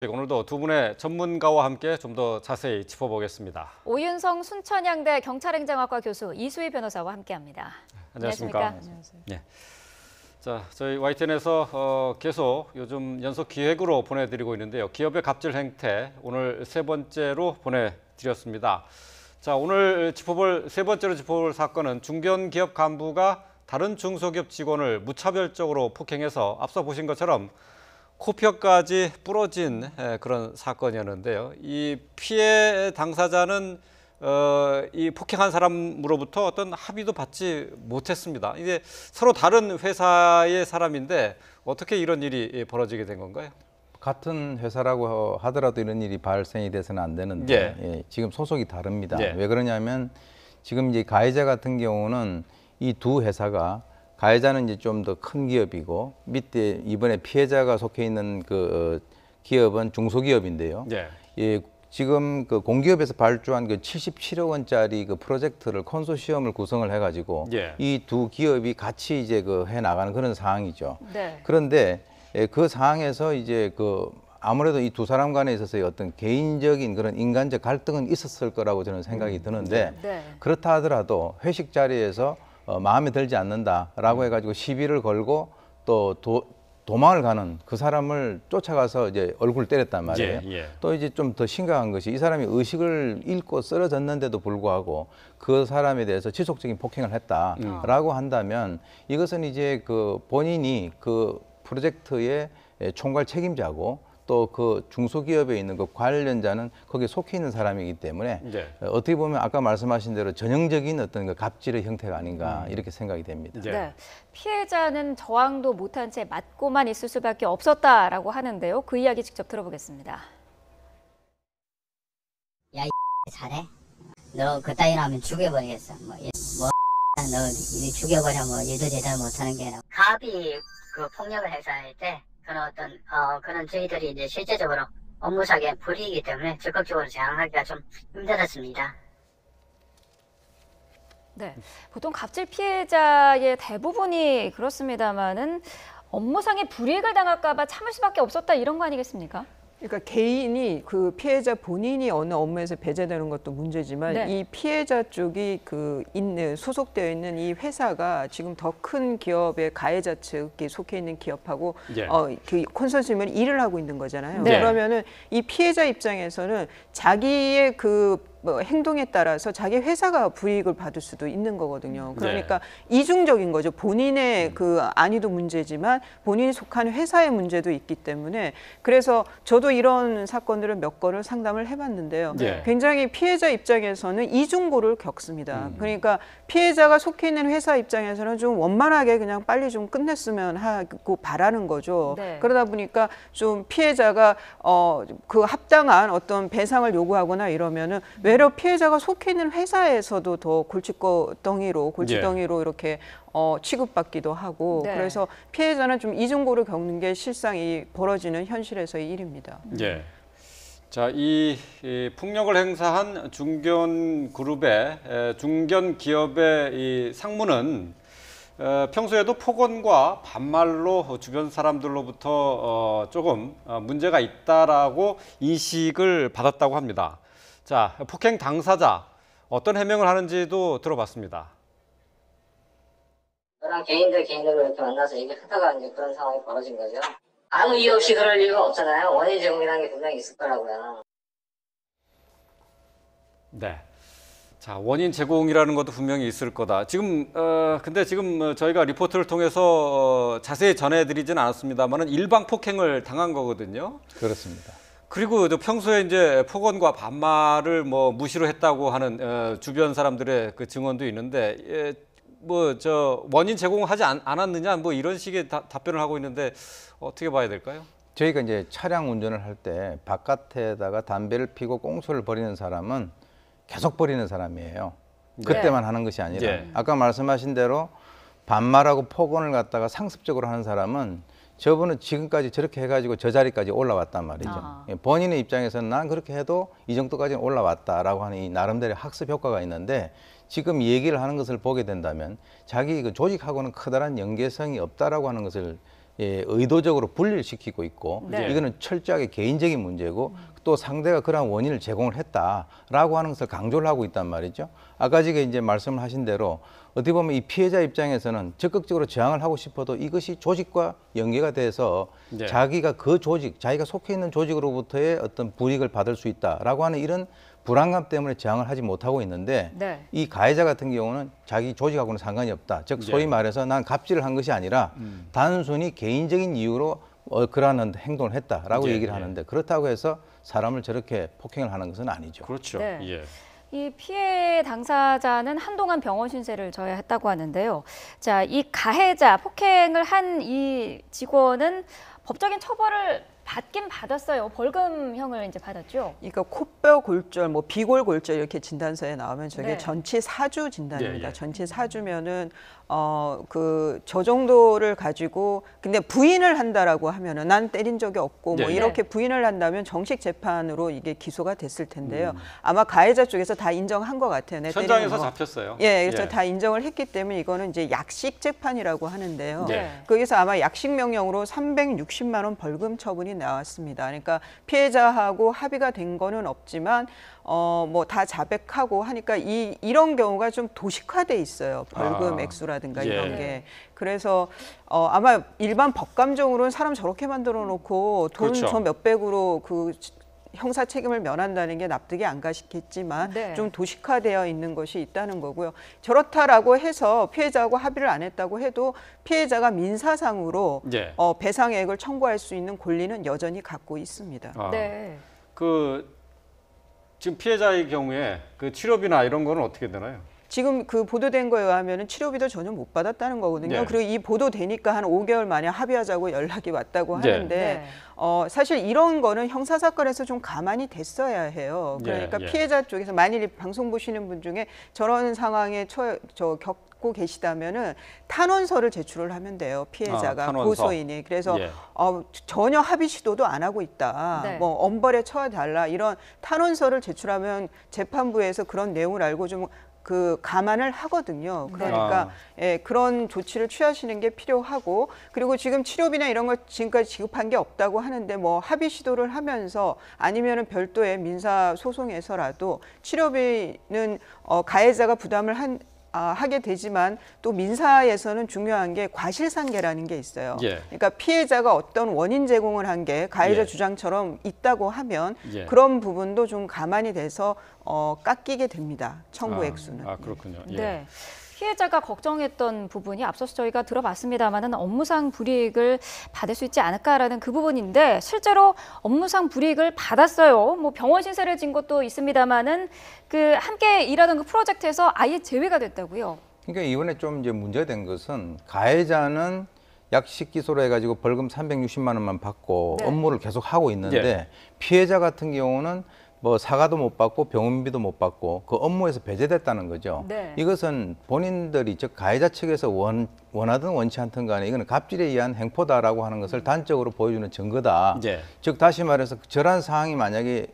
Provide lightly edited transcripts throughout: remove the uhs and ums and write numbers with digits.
오늘도 두 분의 전문가와 함께 좀 더 자세히 짚어보겠습니다. 오윤성 순천향대 경찰행정학과 교수 이수희 변호사와 함께합니다. 안녕하십니까? 안녕하세요. 네. 자, 저희 YTN에서 계속 요즘 연속 기획으로 보내드리고 있는데요. 기업의 갑질 행태 오늘 세 번째로 보내드렸습니다. 자, 오늘 세 번째로 짚어볼 사건은 중견기업 간부가 다른 중소기업 직원을 무차별적으로 폭행해서 앞서 보신 것처럼 코뼈까지 부러진 그런 사건이었는데요. 이 피해 당사자는 이 폭행한 사람으로부터 어떤 합의도 받지 못했습니다. 이제 서로 다른 회사의 사람인데 어떻게 이런 일이 벌어지게 된 건가요? 같은 회사라고 하더라도 이런 일이 발생이 돼서는 안 되는데 예, 지금 소속이 다릅니다. 왜 그러냐면 지금 이제 가해자 같은 경우는 이 두 회사가 가해자는 이제 좀 더 큰 기업이고 밑에 이번에 피해자가 속해 있는 그 기업은 중소기업인데요. 예, 지금 그 공기업에서 발주한 그 77억 원짜리 그 프로젝트를 컨소시엄을 구성을 해가지고 이 두 기업이 같이 이제 그 해 나가는 그런 상황이죠. 그런데 그 상황에서 이제 그 아무래도 이 두 사람 간에 있어서의 어떤 개인적인 그런 인간적 갈등은 있었을 거라고 저는 생각이 드는데 그렇다 하더라도 회식 자리에서 마음에 들지 않는다라고 해가지고 시비를 걸고 또 도망을 가는 그 사람을 쫓아가서 이제 얼굴 때렸단 말이에요. 또 이제 좀 더 심각한 것이 이 사람이 의식을 잃고 쓰러졌는데도 불구하고 그 사람에 대해서 지속적인 폭행을 했다라고 한다면 이것은 이제 그 본인이 그 프로젝트의 총괄 책임자고 또 그 중소기업에 있는 그 관련자는 거기에 속해 있는 사람이기 때문에 어떻게 보면 아까 말씀하신 대로 전형적인 어떤 그 갑질의 형태가 아닌가 이렇게 생각이 됩니다. 피해자는 저항도 못한 채 맞고만 있을 수밖에 없었다라고 하는데요. 그 이야기 직접 들어보겠습니다. 야, 이 잘해? 너 그따위로 하면 죽여버리겠어. 너 이 죽여버려 뭐 일도 제대로 못하는 게 아니라 갑이 그 폭력을 행사할 때 그런 그런 저희들이 이제 실제적으로 업무상의 불이익이기 때문에 적극적으로 제한하기가 좀 힘들었습니다. 네, 보통 갑질 피해자의 대부분이 그렇습니다만은 업무상의 불이익을 당할까 봐 참을 수밖에 없었다 이런 거 아니겠습니까? 그러니까 개인이 그 피해자 본인이 어느 업무에서 배제되는 것도 문제지만 이 피해자 쪽이 그 소속되어 있는 이 회사가 지금 더 큰 기업의 가해자 측이 속해 있는 기업하고 그 콘소시엄을 일을 하고 있는 거잖아요. 그러면은 이 피해자 입장에서는 자기의 그 행동에 따라서 자기 회사가 불이익을 받을 수도 있는 거거든요. 그러니까 이중적인 거죠. 본인의 그 안위도 문제지만 본인이 속한 회사의 문제도 있기 때문에 그래서 저도 이런 사건들을 몇 건을 상담을 해봤는데요. 굉장히 피해자 입장에서는 이중고를 겪습니다. 그러니까 피해자가 속해 있는 회사 입장에서는 좀 원만하게 그냥 빨리 좀 끝냈으면 하고 바라는 거죠. 그러다 보니까 좀 피해자가 그 합당한 어떤 배상을 요구하거나 이러면은 외려 피해자가 속해 있는 회사에서도 더 골칫덩이로 이렇게 취급받기도 하고 그래서 피해자는 좀 이중고를 겪는 게 실상이 벌어지는 현실에서의 일입니다. 자, 이 폭력을 행사한 중견 기업의 이 상무는 평소에도 폭언과 반말로 주변 사람들로부터 조금 문제가 있다라고 인식을 받았다고 합니다. 자, 폭행 당사자 어떤 해명을 하는지도 들어봤습니다. 저랑 개인적으로 이렇게 만나서 얘기하다가 이제 그런 상황이 벌어진 거죠. 아무 이유 없이 그럴 이유가 없잖아요. 원인 제공이라는 게 분명히 있을 거라고요. 자, 원인 제공이라는 것도 분명히 있을 거다. 지금 근데 지금 저희가 리포트를 통해서 자세히 전해드리진 않았습니다만은 일방 폭행을 당한 거거든요. 그렇습니다. 그리고 평소에 이제 폭언과 반말을 뭐 무시로 했다고 하는 주변 사람들의 그 증언도 있는데 원인 제공하지 않았느냐 뭐 이런 식의 답변을 하고 있는데 어떻게 봐야 될까요? 저희가 이제 차량 운전을 할 때 바깥에다가 담배를 피고 꽁초를 버리는 사람은 계속 버리는 사람이에요. 그때만 하는 것이 아니라 아까 말씀하신 대로 반말하고 폭언을 갖다가 상습적으로 하는 사람은 저분은 지금까지 저렇게 해가지고 저 자리까지 올라왔단 말이죠. 본인의 입장에서는 난 그렇게 해도 이 정도까지는 올라왔다라고 하는 이 나름대로 학습 효과가 있는데 지금 얘기를 하는 것을 보게 된다면 자기 그 조직하고는 커다란 연계성이 없다라고 하는 것을 의도적으로 분리를 시키고 있고 네. 이거는 철저하게 개인적인 문제고 또 상대가 그러한 원인을 제공을 했다라고 하는 것을 강조를 하고 있단 말이죠. 아까 지금 이제 말씀을 하신 대로 어떻게 보면 이 피해자 입장에서는 적극적으로 저항을 하고 싶어도 이것이 조직과 연계가 돼서 네. 자기가 그 조직, 자기가 속해 있는 조직으로부터의 어떤 불이익을 받을 수 있다라고 하는 이런 불안감 때문에 저항을 하지 못하고 있는데 네. 이 가해자 같은 경우는 자기 조직하고는 상관이 없다. 즉 소위 말해서 난 갑질을 한 것이 아니라 단순히 개인적인 이유로 그러한 행동을 했다라고 예, 얘기를 예. 하는데 그렇다고 해서 사람을 저렇게 폭행을 하는 것은 아니죠. 그렇죠. 네. 예. 이 피해 당사자는 한동안 병원 신세를 져야 했다고 하는데요. 자, 이 가해자, 폭행을 한 이 직원은 법적인 처벌을 받긴 받았어요. 벌금형을 이제 받았죠. 그러니까 코뼈 골절, 뭐 비골 골절 이렇게 진단서에 나오면 저게 네. 전치 사주 진단입니다. 예, 예. 전치 사주면은 저 정도를 가지고 근데 부인을 한다라고 하면은 난 때린 적이 없고 뭐 네. 이렇게 부인을 한다면 정식 재판으로 이게 기소가 됐을 텐데요. 아마 가해자 쪽에서 다 인정한 것 같아요. 내 때리는 현장에서 거. 잡혔어요. 예, 그래서 다 인정을 했기 때문에 이거는 이제 약식 재판이라고 하는데요. 네. 거기서 아마 약식 명령으로 360만 원 벌금 처분이 나왔습니다. 그러니까 피해자하고 합의가 된 거는 없지만 뭐 다 자백하고 하니까 이런 경우가 좀 도식화돼 있어요. 벌금 액수라든가 예. 이런 게. 그래서 아마 일반 법감정으로는 사람 저렇게 만들어 놓고 돈 그렇죠. 저 몇백으로 그 형사 책임을 면한다는 게 납득이 안 가시겠지만 네. 좀 도식화되어 있는 것이 있다는 거고요. 저렇다라고 해서 피해자하고 합의를 안 했다고 해도 피해자가 민사상으로 예. 배상액을 청구할 수 있는 권리는 여전히 갖고 있습니다. 아, 네. 지금 피해자의 경우에 그 치료비나 이런 거는 어떻게 되나요? 지금 그 보도된 거에 의하면 치료비도 전혀 못 받았다는 거거든요. 네. 그리고 이 보도되니까 한 5개월 만에 합의하자고 연락이 왔다고 네. 하는데 네. 사실 이런 거는 형사사건에서 좀 가만히 됐어야 해요. 그러니까 예, 예. 피해자 쪽에서 만일 이 방송 보시는 분 중에 저런 상황에 겪고 계시다면은 탄원서를 제출을 하면 돼요. 피해자가 탄원서. 고소인이. 그래서 예. 전혀 합의 시도도 안 하고 있다. 네. 뭐 엄벌에 처해달라 이런 탄원서를 제출하면 재판부에서 그런 내용을 알고 좀 감안을 하거든요. 그러니까 그런 조치를 취하시는 게 필요하고 그리고 지금 치료비나 이런 걸 지금까지 지급한 게 없다고 하는데 뭐 합의 시도를 하면서 아니면은 별도의 민사 소송에서라도 치료비는 가해자가 부담을 하게 되지만 또 민사에서는 중요한 게 과실상계라는 게 있어요. 예. 그러니까 피해자가 어떤 원인 제공을 한 게 가해자 예. 주장처럼 있다고 하면 예. 그런 부분도 좀 가만히 돼서 깎이게 됩니다. 청구 액수는. 그렇군요. 예. 네. 피해자가 걱정했던 부분이 앞서서 저희가 들어봤습니다만은 업무상 불이익을 받을 수 있지 않을까라는 그 부분인데 실제로 업무상 불이익을 받았어요. 뭐 병원 신세를 진 것도 있습니다만은 그 함께 일하던 그 프로젝트에서 아예 제외가 됐다고요. 그러니까 이번에 좀 이제 문제된 것은 가해자는 약식 기소로 해가지고 벌금 360만 원만 받고 네. 업무를 계속 하고 있는데 예. 피해자 같은 경우는 뭐 사과도 못 받고 병원비도 못 받고 그 업무에서 배제됐다는 거죠. 네. 이것은 본인들이 즉 가해자 측에서 원하든 원치 않든 간에 이거는 갑질에 의한 행포다라고 하는 것을 단적으로 보여주는 증거다. 예. 즉 다시 말해서 저러한 상황이 만약에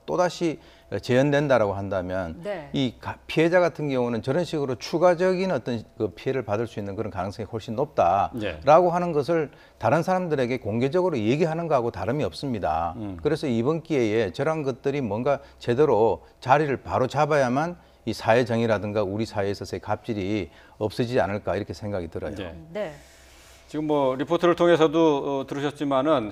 또다시 재현된다라고 한다면 네. 이 피해자 같은 경우는 저런 식으로 추가적인 어떤 그 피해를 받을 수 있는 그런 가능성이 훨씬 높다라고 예. 하는 것을 다른 사람들에게 공개적으로 얘기하는 거하고 다름이 없습니다. 그래서 이번 기회에 저런 것들이 뭔가 제대로 자리를 바로 잡아야만 이 사회 정의라든가 우리 사회에 있어서의 갑질이 없어지지 않을까 이렇게 생각이 들어요. 예. 네. 지금 뭐 리포트를 통해서도 들으셨지만은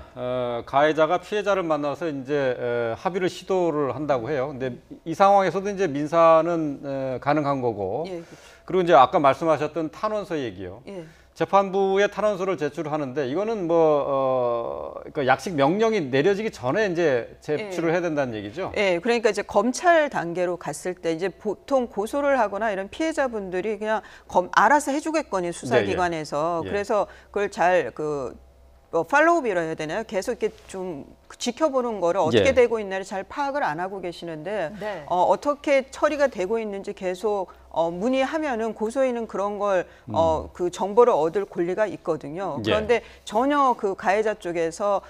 가해자가 피해자를 만나서 이제 합의를 시도를 한다고 해요. 근데 이 상황에서도 이제 민사는 가능한 거고. 예, 그렇죠. 그리고 이제 아까 말씀하셨던 탄원서 얘기요. 예. 재판부에 탄원서를 제출하는데 이거는 그러니까 약식 명령이 내려지기 전에 이제 제출을 해야 된다는 얘기죠. 예, 그러니까 이제 검찰 단계로 갔을 때 이제 보통 고소를 하거나 이런 피해자분들이 그냥 알아서 해주겠거니 수사기관에서 예. 그래서 그걸 잘 팔로우비라 해야 되나요? 계속 이렇게 좀 지켜보는 거를 어떻게 예. 되고 있나를 잘 파악을 안 하고 계시는데 네. 어떻게 처리가 되고 있는지 계속 문의하면은 고소인은 그런 걸 그 정보를 얻을 권리가 있거든요. 예. 그런데 전혀 그 가해자 쪽에서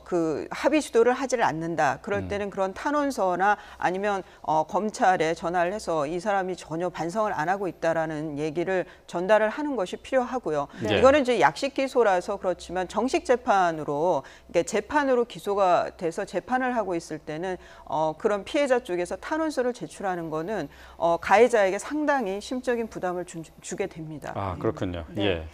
그 합의 주도를 하지를 않는다. 그럴 때는 그런 탄원서나 아니면 검찰에 전화를 해서 이 사람이 전혀 반성을 안 하고 있다라는 얘기를 전달을 하는 것이 필요하고요. 네. 이거는 이제 약식 기소라서 그렇지만 정식 재판으로 이게 재판으로 기소가 돼서 재판을 하고 있을 때는 그런 피해자 쪽에서 탄원서를 제출하는 거는 가해자에게 상당히 심적인 부담을 주게 됩니다. 아, 그렇군요. 네. 예.